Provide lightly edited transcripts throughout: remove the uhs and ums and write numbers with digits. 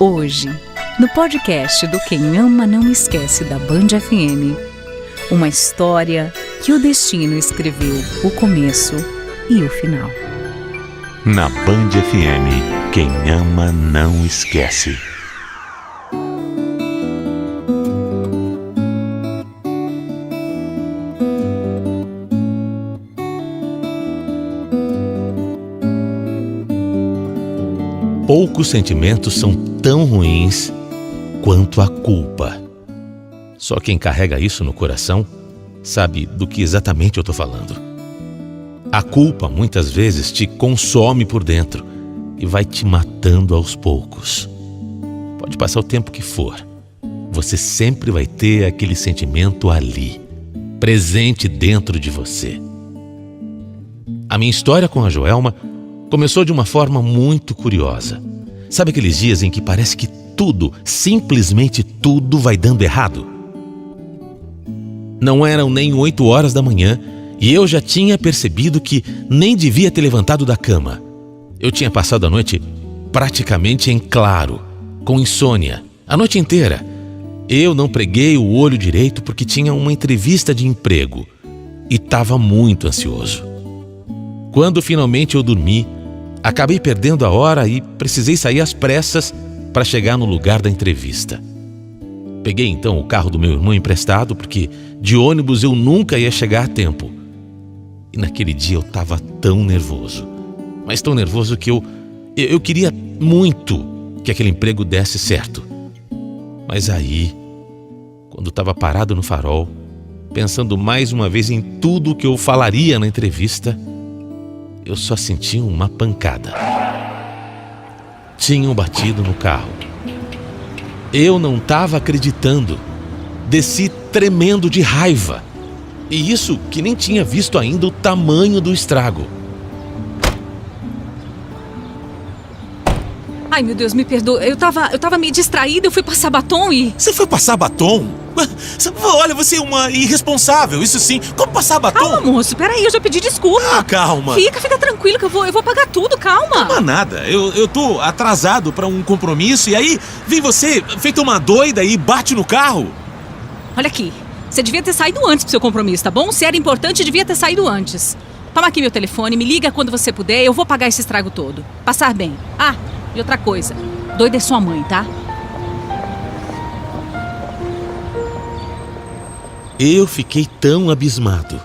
Hoje, no podcast do Quem Ama Não Esquece da Band FM, uma história que o destino escreveu o começo e o final. Na Band FM, quem ama não esquece. Poucos sentimentos são tão ruins quanto a culpa. Só quem carrega isso no coração sabe do que exatamente eu estou falando. A culpa muitas vezes te consome por dentro e vai te matando aos poucos. Pode passar o tempo que for, você sempre vai ter aquele sentimento ali, presente dentro de você. A minha história com a Joelma começou de uma forma muito curiosa. Sabe aqueles dias em que parece que tudo, simplesmente tudo vai dando errado? Não eram nem 8 horas da manhã e eu já tinha percebido que nem devia ter levantado da cama. Eu tinha passado a noite praticamente em claro, com insônia, a noite inteira. Eu não preguei o olho direito porque tinha uma entrevista de emprego e estava muito ansioso. Quando finalmente eu dormi, acabei perdendo a hora e precisei sair às pressas para chegar no lugar da entrevista. Peguei então o carro do meu irmão emprestado, porque de ônibus eu nunca ia chegar a tempo. E naquele dia eu estava tão nervoso, mas tão nervoso que eu queria muito que aquele emprego desse certo. Mas aí, quando estava parado no farol, pensando mais uma vez em tudo o que eu falaria na entrevista, eu só senti uma pancada. Tinham batido no carro. Eu não estava acreditando. Desci tremendo de raiva. E isso que nem tinha visto ainda o tamanho do estrago. Ai, meu Deus, me perdoa. Eu tava meio distraída, eu fui passar batom e... Você foi passar batom? Olha, você é uma irresponsável, isso sim. Como passar batom? Calma, moço, peraí, eu já pedi desculpa. Ah, calma. Fica tranquilo que eu vou pagar tudo, calma. Calma nada, eu tô atrasado pra um compromisso e aí vem você, feito uma doida e bate no carro. Olha aqui, você devia ter saído antes pro seu compromisso, tá bom? Se era importante, devia ter saído antes. Toma aqui meu telefone, me liga quando você puder, eu vou pagar esse estrago todo. Passar bem. Ah, e outra coisa, doida é sua mãe, tá? Eu fiquei tão abismado,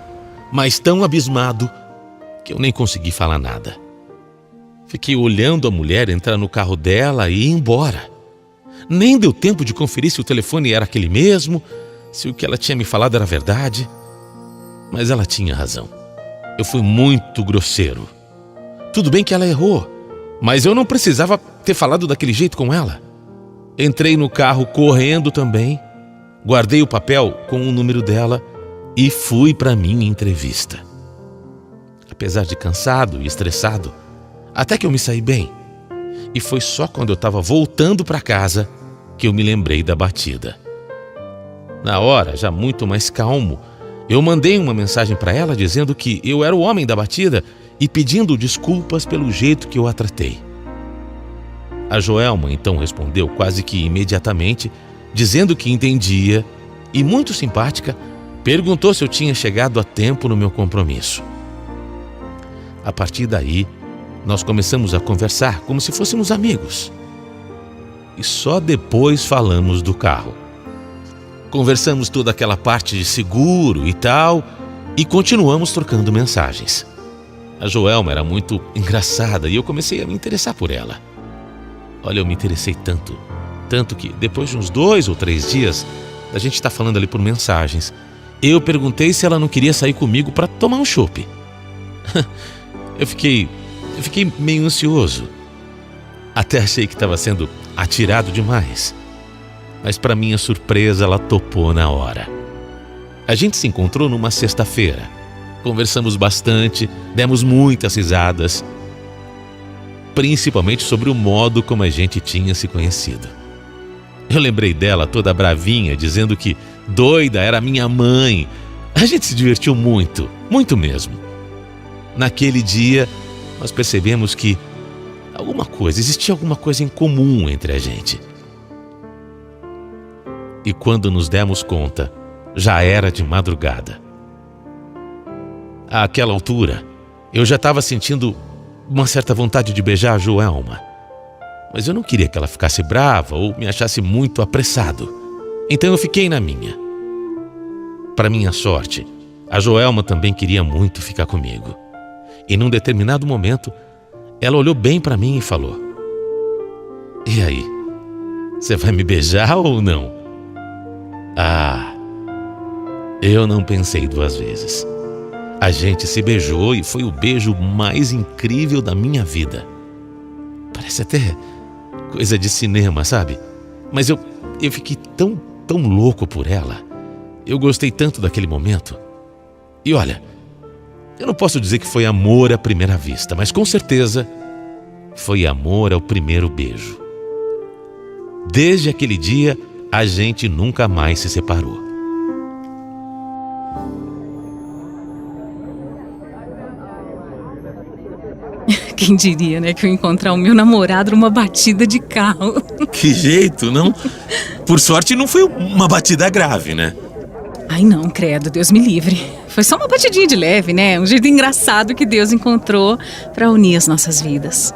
mas tão abismado, que eu nem consegui falar nada. Fiquei olhando a mulher entrar no carro dela e ir embora. Nem deu tempo de conferir se o telefone era aquele mesmo, se o que ela tinha me falado era verdade. Mas ela tinha razão. Eu fui muito grosseiro. Tudo bem que ela errou, mas eu não precisava ter falado daquele jeito com ela. Entrei no carro correndo também, guardei o papel com o número dela e fui para minha entrevista. Apesar de cansado e estressado, até que eu me saí bem. E foi só quando eu estava voltando para casa que eu me lembrei da batida. Na hora, já muito mais calmo, eu mandei uma mensagem para ela dizendo que eu era o homem da batida e pedindo desculpas pelo jeito que eu a tratei. A Joelma então respondeu quase que imediatamente, dizendo que entendia e, muito simpática, perguntou se eu tinha chegado a tempo no meu compromisso. A partir daí, nós começamos a conversar como se fôssemos amigos. E só depois falamos do carro. Conversamos toda aquela parte de seguro e tal, e continuamos trocando mensagens. A Joelma era muito engraçada e eu comecei a me interessar por ela. Olha, eu me interessei tanto que depois de uns 2 ou 3 dias da gente estar falando ali por mensagens, eu perguntei se ela não queria sair comigo para tomar um chopp. Eu fiquei meio ansioso. Até achei que estava sendo atirado demais. Mas para minha surpresa, ela topou na hora. A gente se encontrou numa sexta-feira. Conversamos bastante, demos muitas risadas, principalmente sobre o modo como a gente tinha se conhecido. Eu lembrei dela toda bravinha, dizendo que doida era minha mãe. A gente se divertiu muito, muito mesmo. Naquele dia, nós percebemos que existia alguma coisa em comum entre a gente. E quando nos demos conta, já era de madrugada. Àquela altura, eu já estava sentindo uma certa vontade de beijar a Joelma. Mas eu não queria que ela ficasse brava ou me achasse muito apressado. Então eu fiquei na minha. Para minha sorte, a Joelma também queria muito ficar comigo. E num determinado momento, ela olhou bem para mim e falou: "E aí, você vai me beijar ou não?" Eu não pensei duas vezes. A gente se beijou e foi o beijo mais incrível da minha vida. Parece até coisa de cinema, sabe? Mas eu fiquei tão louco por ela. Eu gostei tanto daquele momento. E olha, eu não posso dizer que foi amor à primeira vista, mas com certeza foi amor ao primeiro beijo. Desde aquele dia, a gente nunca mais se separou. Quem diria, né, que eu ia encontrar o meu namorado numa batida de carro. Que jeito, não? Por sorte não foi uma batida grave, né? Ai não, credo, Deus me livre. Foi só uma batidinha de leve, né? Um jeito engraçado que Deus encontrou para unir as nossas vidas.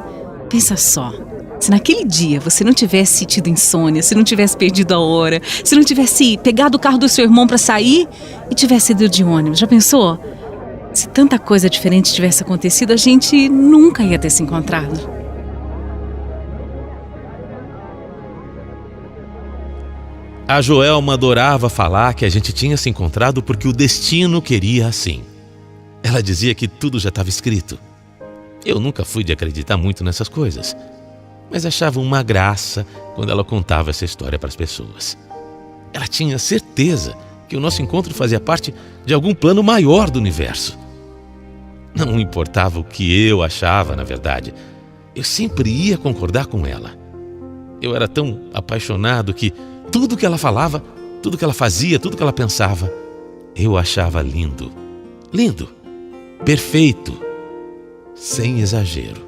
Pensa só, se naquele dia você não tivesse tido insônia, se não tivesse perdido a hora, se não tivesse pegado o carro do seu irmão para sair e tivesse ido de ônibus, já pensou? Se tanta coisa diferente tivesse acontecido, a gente nunca ia ter se encontrado. A Joelma adorava falar que a gente tinha se encontrado porque o destino queria assim. Ela dizia que tudo já estava escrito. Eu nunca fui de acreditar muito nessas coisas, mas achava uma graça quando ela contava essa história para as pessoas. Ela tinha certeza que o nosso encontro fazia parte de algum plano maior do universo. Não importava o que eu achava, na verdade, eu sempre ia concordar com ela. Eu era tão apaixonado que tudo que ela falava, tudo que ela fazia, tudo que ela pensava, eu achava lindo. Lindo, perfeito, sem exagero.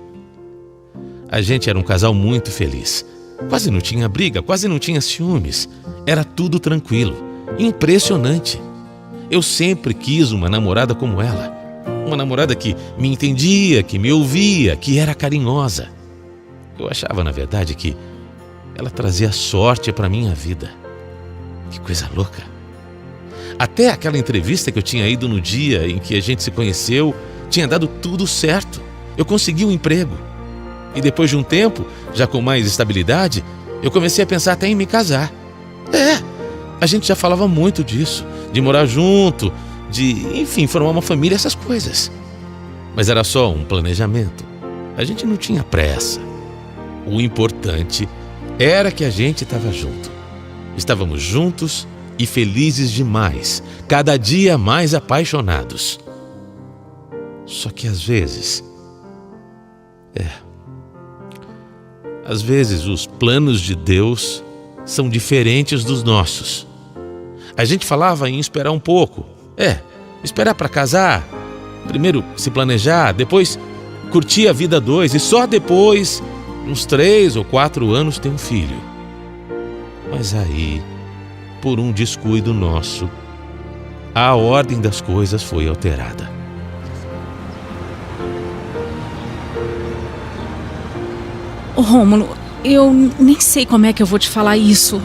A gente era um casal muito feliz. Quase não tinha briga, quase não tinha ciúmes. Era tudo tranquilo, impressionante. Eu sempre quis uma namorada como ela. Uma namorada que me entendia, que me ouvia, que era carinhosa. Eu achava, na verdade, que ela trazia sorte para minha vida. Que coisa louca. Até aquela entrevista que eu tinha ido no dia em que a gente se conheceu, tinha dado tudo certo. Eu consegui um emprego. E depois de um tempo, já com mais estabilidade, eu comecei a pensar até em me casar. A gente já falava muito disso, de morar junto, de, enfim, formar uma família, essas coisas. Mas era só um planejamento. A gente não tinha pressa. O importante era que a gente estava junto. Estávamos juntos e felizes demais, cada dia mais apaixonados. Só que às vezes os planos de Deus são diferentes dos nossos. A gente falava em esperar um pouco. Esperar para casar. Primeiro se planejar, depois curtir a vida a dois e só depois, uns 3 ou 4 anos, ter um filho. Mas aí, por um descuido nosso, a ordem das coisas foi alterada. Ô, Rômulo, eu nem sei como é que eu vou te falar isso.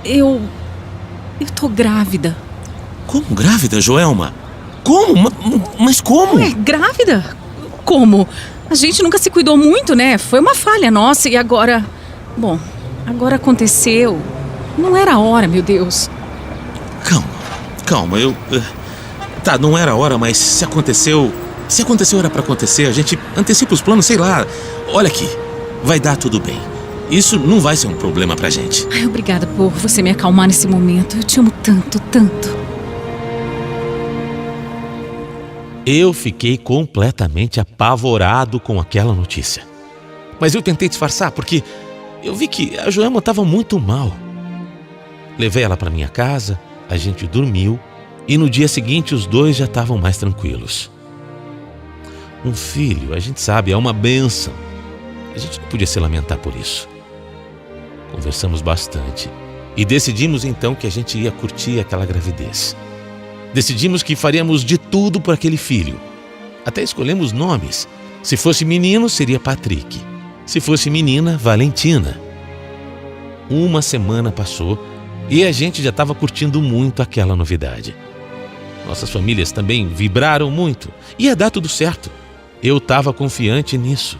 Eu tô grávida. Como grávida, Joelma? Como? Mas como? Grávida? Como? A gente nunca se cuidou muito, né? Foi uma falha nossa e agora... Bom, agora aconteceu. Não era a hora, meu Deus. Calma, Tá, não era a hora, mas se aconteceu era pra acontecer, a gente antecipa os planos, sei lá. Olha aqui, vai dar tudo bem. Isso não vai ser um problema pra gente. Ai, obrigada por você me acalmar nesse momento. Eu te amo tanto, tanto. Eu fiquei completamente apavorado com aquela notícia. Mas eu tentei disfarçar porque eu vi que a Joelma estava muito mal. Levei ela para minha casa, a gente dormiu e no dia seguinte os dois já estavam mais tranquilos. Um filho, a gente sabe, é uma bênção. A gente não podia se lamentar por isso. Conversamos bastante e decidimos então que a gente ia curtir aquela gravidez. Decidimos que faríamos de tudo por aquele filho. Até escolhemos nomes. Se fosse menino, seria Patrick. Se fosse menina, Valentina. Uma semana passou e a gente já estava curtindo muito aquela novidade. Nossas famílias também vibraram muito. Ia dar tudo certo. Eu estava confiante nisso.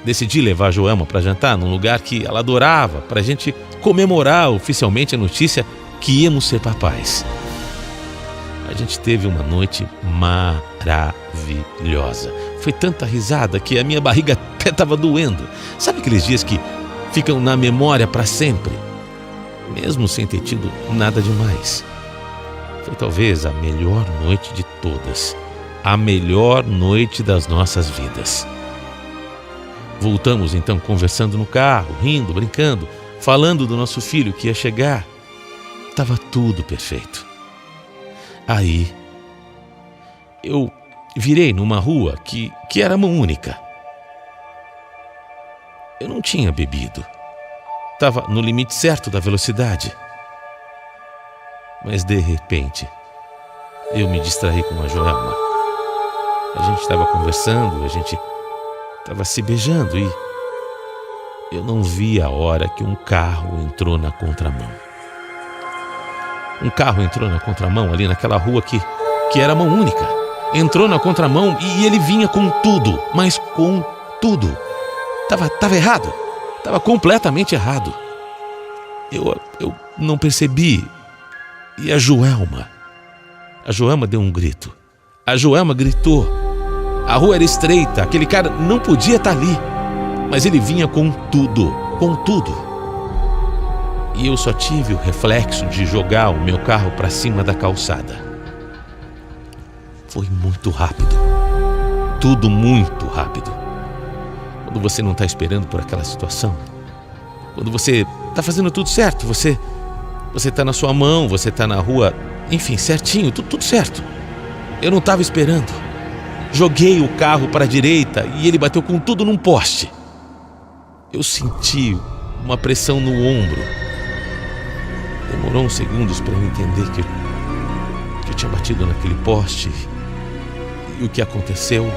Decidi levar a Joelma para jantar num lugar que ela adorava, para a gente comemorar oficialmente a notícia que íamos ser papais. A gente teve uma noite maravilhosa. Foi tanta risada que a minha barriga até estava doendo. Sabe aqueles dias que ficam na memória para sempre? Mesmo sem ter tido nada demais. Foi talvez a melhor noite de todas. A melhor noite das nossas vidas. Voltamos então conversando no carro, rindo, brincando, falando do nosso filho que ia chegar. Estava tudo perfeito. Aí, eu virei numa rua que era mão única. Eu não tinha bebido. Estava no limite certo da velocidade. Mas de repente, eu me distraí com a Joelma. A gente estava conversando, a gente estava se beijando e eu não vi a hora que um carro entrou na contramão. Um carro entrou na contramão ali naquela rua que era mão única. Entrou na contramão e ele vinha com tudo, mas com tudo. Tava errado. Tava completamente errado. Eu não percebi. E a Joelma deu um grito. A Joelma gritou. A rua era estreita, aquele cara não podia estar ali. Mas ele vinha com tudo, com tudo. E eu só tive o reflexo de jogar o meu carro para cima da calçada. Foi muito rápido. Tudo muito rápido. Quando você não está esperando por aquela situação, quando você está fazendo tudo certo, você está na sua mão, você está na rua, enfim, certinho, tudo certo. Eu não estava esperando. Joguei o carro para a direita e ele bateu com tudo num poste. Eu senti uma pressão no ombro. Demorou uns segundos para eu entender que eu tinha batido naquele poste. E o que aconteceu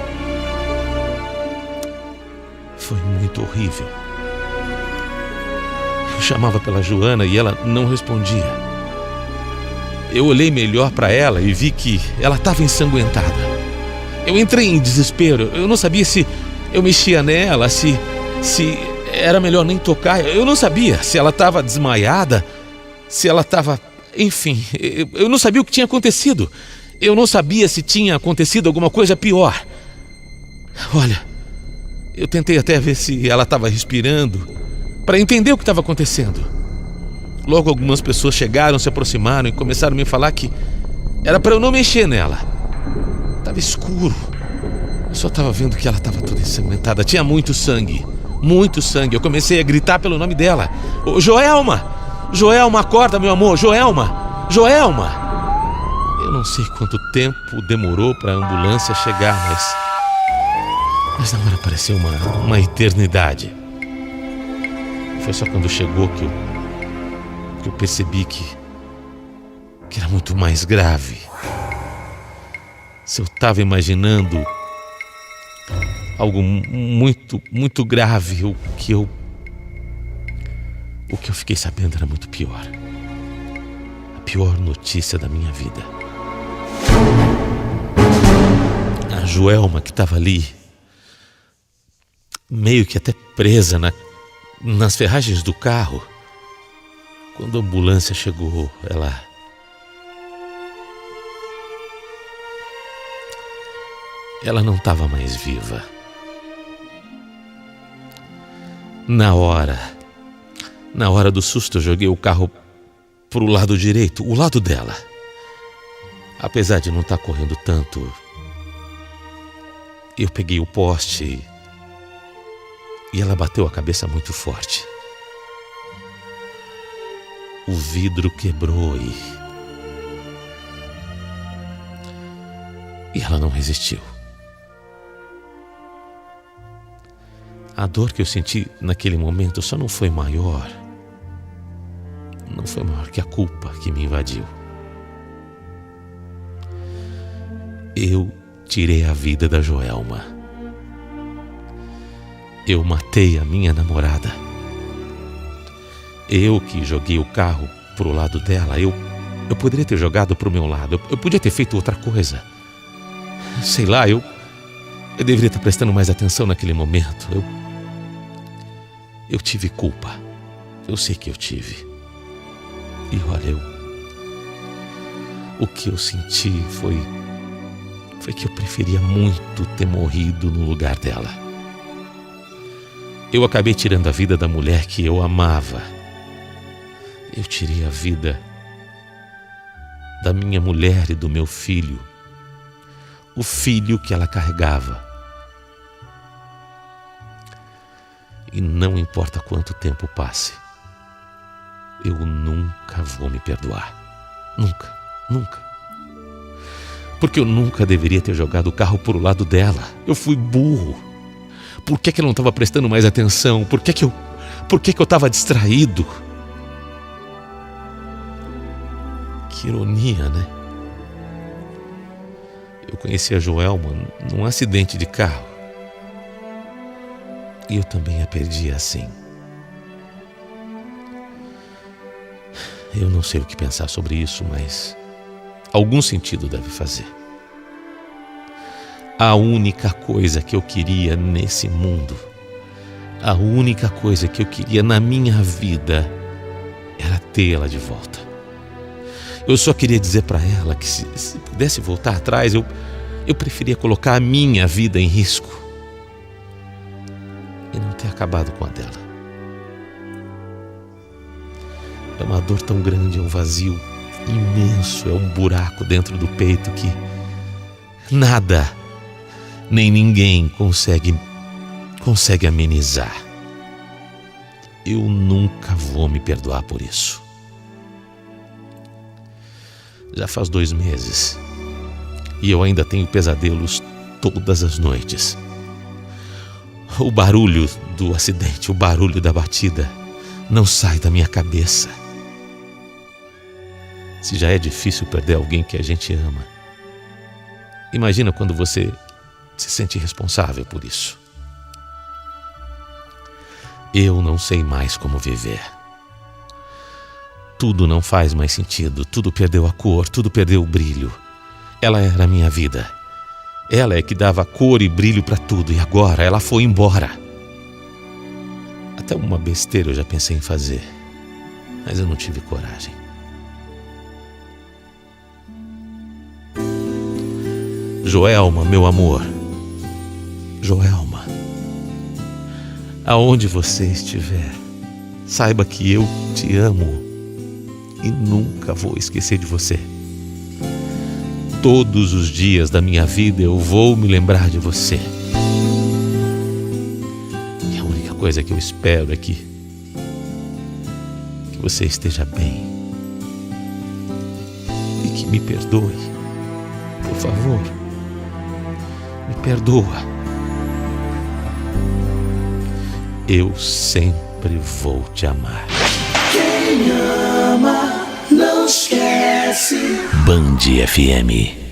foi muito horrível. Eu chamava pela Joana e ela não respondia. Eu olhei melhor para ela e vi que ela estava ensanguentada. Eu entrei em desespero. Eu não sabia se eu mexia nela, se era melhor nem tocar. Eu não sabia se ela estava desmaiada, se ela estava... Enfim, eu não sabia o que tinha acontecido. Eu não sabia se tinha acontecido alguma coisa pior. Olha, eu tentei até ver se ela estava respirando, para entender o que estava acontecendo. Logo algumas pessoas chegaram, se aproximaram e começaram a me falar que era para eu não mexer nela. Estava escuro. Eu só estava vendo que ela estava toda ensanguentada. Tinha muito sangue. Muito sangue. Eu comecei a gritar pelo nome dela. Ô, Joelma! Joelma, acorda, meu amor! Joelma! Joelma! Eu não sei quanto tempo demorou para a ambulância chegar, mas na hora pareceu uma eternidade. Foi só quando chegou que eu percebi que era muito mais grave. Se eu estava imaginando algo muito, muito grave, o que eu fiquei sabendo era muito pior. A pior notícia da minha vida. A Joelma, que estava ali, meio que até presa nas ferragens do carro. Quando a ambulância chegou, ela não estava mais viva. Na hora do susto, eu joguei o carro pro lado direito, o lado dela. Apesar de não estar correndo tanto, eu peguei o poste e ela bateu a cabeça muito forte. O vidro quebrou e ela não resistiu. A dor que eu senti naquele momento só não foi maior. Não foi maior que a culpa que me invadiu. Eu tirei a vida da Joelma. Eu matei a minha namorada. Eu que joguei o carro pro lado dela. Eu poderia ter jogado pro meu lado. Eu podia ter feito outra coisa. Sei lá, eu deveria estar prestando mais atenção naquele momento. Eu tive culpa. Eu sei que eu tive. E olha, o que eu senti foi que eu preferia muito ter morrido no lugar dela. Eu acabei tirando a vida da mulher que eu amava. Eu tirei a vida da minha mulher e do meu filho. O filho que ela carregava. E não importa quanto tempo passe, eu nunca vou me perdoar. Nunca, nunca. Porque eu nunca deveria ter jogado o carro pro lado dela. Eu fui burro. Por que eu não estava prestando mais atenção? Por que eu estava distraído? Que ironia, né? Eu conheci a Joelma num acidente de carro. E eu também a perdi assim. Eu não sei o que pensar sobre isso, mas algum sentido deve fazer. A única coisa que eu queria nesse mundo, a única coisa que eu queria na minha vida era tê-la de volta. Eu só queria dizer para ela que se pudesse voltar atrás, eu preferia colocar a minha vida em risco e não ter acabado com a dela. É uma dor tão grande, é um vazio imenso, é um buraco dentro do peito que nada, nem ninguém consegue amenizar. Eu nunca vou me perdoar por isso. Já faz 2 meses e eu ainda tenho pesadelos todas as noites. O barulho do acidente, o barulho da batida não sai da minha cabeça. Se já é difícil perder alguém que a gente ama, imagina quando você se sente responsável por isso. Eu não sei mais como viver. Tudo não faz mais sentido, tudo perdeu a cor, tudo perdeu o brilho. Ela era a minha vida. Ela é que dava cor e brilho para tudo e agora ela foi embora. Até uma besteira eu já pensei em fazer, mas eu não tive coragem. Joelma, meu amor. Joelma, aonde você estiver, saiba que eu te amo e nunca vou esquecer de você. Todos os dias da minha vida eu vou me lembrar de você. E a única coisa que eu espero é que você esteja bem e que me perdoe. Por favor, me perdoa. Eu sempre vou te amar. Quem ama não esquece. Band FM.